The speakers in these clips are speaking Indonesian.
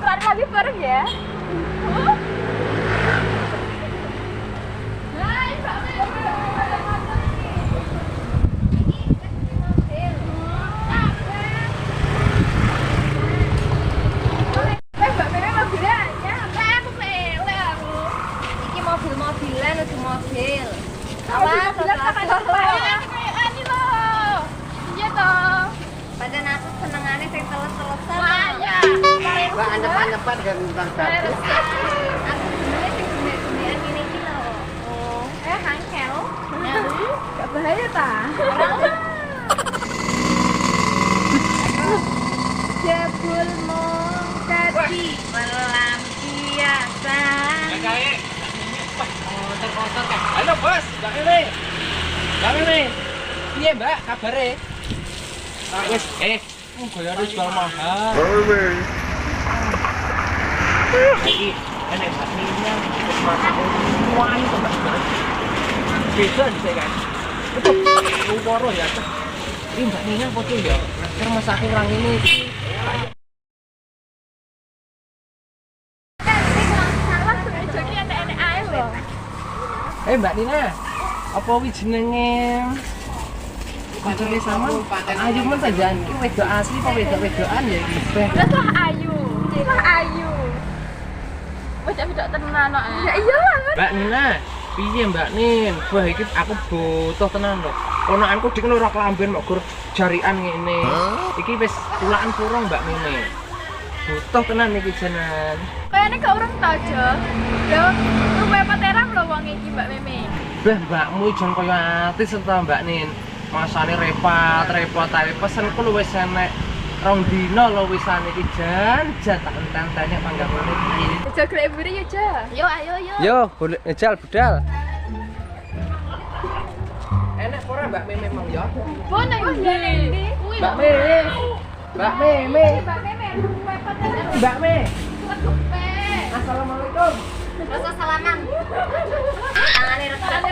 lari lagi bareng ya. Hai, Mbak mobil-mobilan udah mobil. Awas, ini loh. Iya toh. Pada aku senengane sing teles-telesan. Wah, ya. Mbak anyep-anyepan kan tentang satu. Aku senengane sing gede-gedean ini iki lho. Oh, hangkel. Gak bahaya ta? Jebul mong tadi melampiasan. Kotor-kotor kan. Halo bos, Mbak Mimi. Mbak Mimi. Piye Mbak kabare? Wis bayar jual mahal. Iki enek Mbak Mimi wis masak wani to Mbak. Beda sih kan. Itu luworo ya. Ini Mbak Nina foto ya. Terus masake orang ini. Mbak Nina, apa wi jenenge? Kancane sama ayu men saja iki wedok asli apa wedok-wedokan ya iki. Lah ayu. Lah ayu. Wedok-wedok tenan kok. Ya iyalah. Mbak Nina, piye Mbak Nin? Wah iki aku butuh tenan lho. Ponakanku dik ora klamben mok gur jarikan ngene. Iki wis tulakan purung Mbak Mimi. Butuh tenan iki jenengan. Kayaknya gak urung tau aja. Lho, luwe pateram lho wong iki Mbak Mimi. Bah mbakmu jan kaya artis ta Mbak Nin. Masane repot ae pesenku lu wis enek 2 dina lho wisan iki jan tak entan-entane panggamane iki. Aja golek buri yo, Ja. Yo ayo yo. Yo, boleh ngejal budal. Enak ora Mbak Mimi memang ya? Bono ndi? Mbak Mimi. Mbak Mimi. Mbak Mimi, luwe pateram. Mbak Mimi. Kepe. Assalamualaikum. Rasa salaman. Tangane rekan.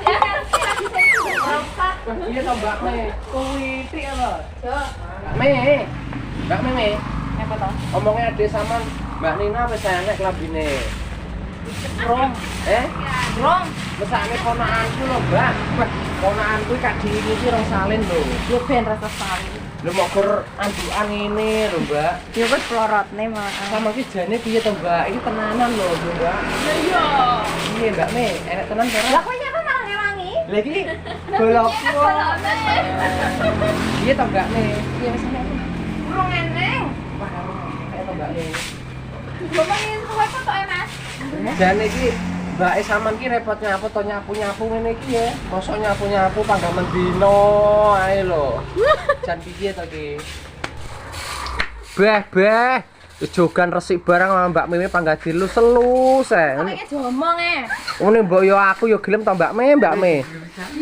Ya ngerti lagi sing ropak. Iya to Mbak Mimi. Kuwi tik apa? Yo. Mbak Mimi. Mbak Mimi. Apa to? Omongnya ade sampean Mbak Nina wis enek klambine. Rom, Rom. mesake ponakanku lho, Mbak. Wah, ponakanku iki kadhi iki rong salin lho. Yo ben rasa sawit. Lho mok gur andukan ngene lho, Mbak. Yo wis plorotne mah. Sama iki jane piye to, Mbak? Iki tenanan lho, Mbak. Iya. Piye, Mbak Me? Enek tenan ora? Lah kok nyapa malah ngewangi? Lah iki golokku. Piye to, Mbak Me? Piye wis enek? Urung eneng. Wah, enek to, Mbak Me. Ngomongin luwe foto ya, Mas. Jane iki Mbak sampean ki repot nyapu to nyapu-nyapu ngene iki ya. Mosok nyapu-nyapu panggamen dino ae lho. Jan piye to iki? Beh. Jogan resik barang sama Mbak Mimi panggat dilu selus Sampe diomong Ngene mbok yo aku yo gelem to Mbak Me.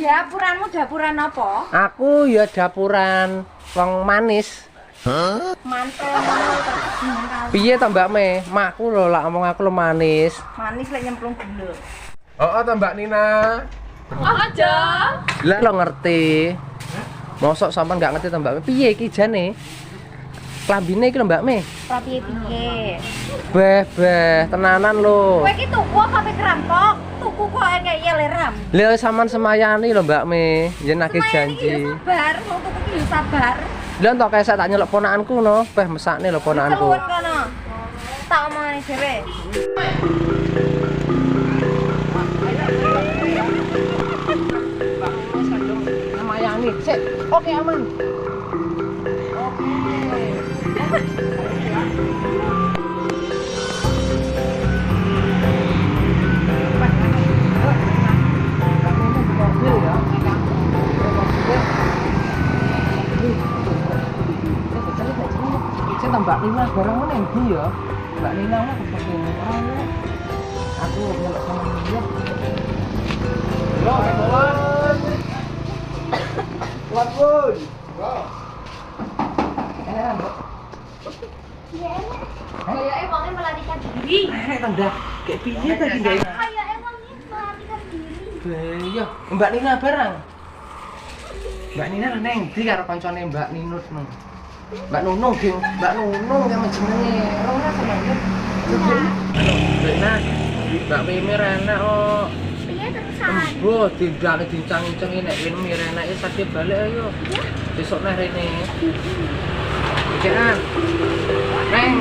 Dapuranmu dapuran apa? Aku ya dapuran wong manis. Mantel Piye to Mbak Me? Makku lho lak ngomong aku lho manis. manis lek nyemplung gula. Oh to Mbak Nina. Aja. Lah lo ngerti. Mosok sampean gak ngerti to Mbak Me? Piye iki jane? Klambine iki lho Mbak Me. Piye-piye. Beh, tenanan lho. Kowe iki tuku apa pe kerampok? Tuku kok kayak leram. Lha sampean semayani lho Mbak Me, yen akeh Semayani iki janji. yo sabar, mau tuku iki yo sabar. Lha entuk kae tak nyeluk ponakanku no, beh mesakne lho ponakanku. Keluwen kono. Tak omongane dhewe. Semayani. Sik, oke aman. Mbak Nina barang mana yang di ya? Mbak Nina mah seperti ini. Aku nyelok sama dia. Yo, kebetulan. Tuan pun. Mbak. Kayake wonge melarikan diri. Tanda kayak piye tadi guys? Kayake wonge melarikan diri. Iya, Mbak Nina barang. Mbak Nina neng di karo kancane Mbak Ninut no. Mbak Nunung ding, Mbak Nunung yang jenenge. Ora sama ya. Rena, Mbak Mimi Rena oh. Piye terusan? Embo dincang-incangi nek Mimi Rena iki sakit balik ayo. Besok neh rene. Ikan. Reng.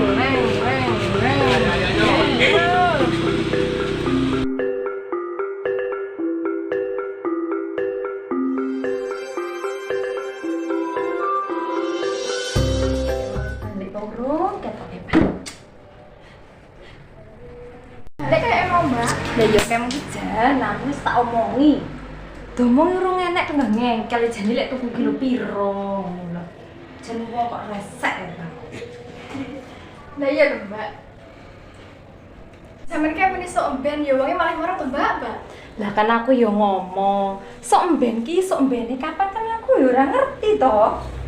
Balik burung ketok hebat. Nek kayak emang mbak. Lah ya memang iki jan, aku wis tak omongi. Domong urung enek tengah ngengkel jane lek tuku kilo piro ngono. Jan wong kok resek ya. Nah iya lho mbak. Sampeyan kayak muni sok ben ya wonge malah marah tuh mbak. Lah kan aku yo ngomong, sok emben ki sok embene kapan kan aku yo ora ngerti to.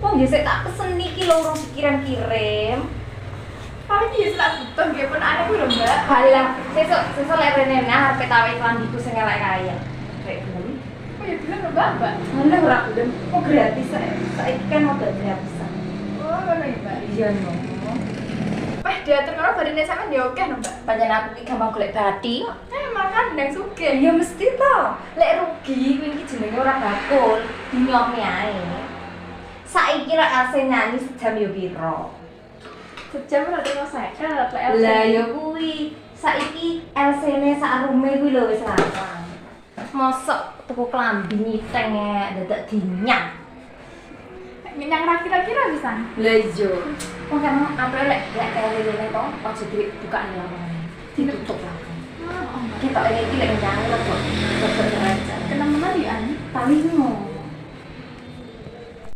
Wong ya sik tak peseni ki lho urung dikirim-kirim. Tapi dia selak butuh nggih pun aneh kuwi lho mbak. Halah, sesuk lek rene arep tawe iklan iku sing elek kaya. Kayak ngono. Oh ya bilang lho mbak. Halah ora gelem. Kok gratis saiki kan modal gratisan. Oh ngono ya mbak. Iya no. Diatur ngono badine sampean ya oke lho mbak. Pancen aku iki gampang golek bathi. Makan ndang sugih. Ya mesti to. Lek rugi kuwi iki jenenge ora bakul, dinyomi ae. Saiki lek Else nyanyi sejam yo piro? Sejam ora teko 50 lek Lah ya kuwi saiki LC-ne sak arume kuwi lho wis larang. Mosok tuku klambi nyiteng dadak dinyang. Minyak ra kira-kira bisa. Lah iya. Wong kan ampe lek kaya rene to, aja dibuka lawangan. Ditutup lah. Kita ini iki lek nyang kok. Kok ora aja. Kenapa di an? Paling ngono.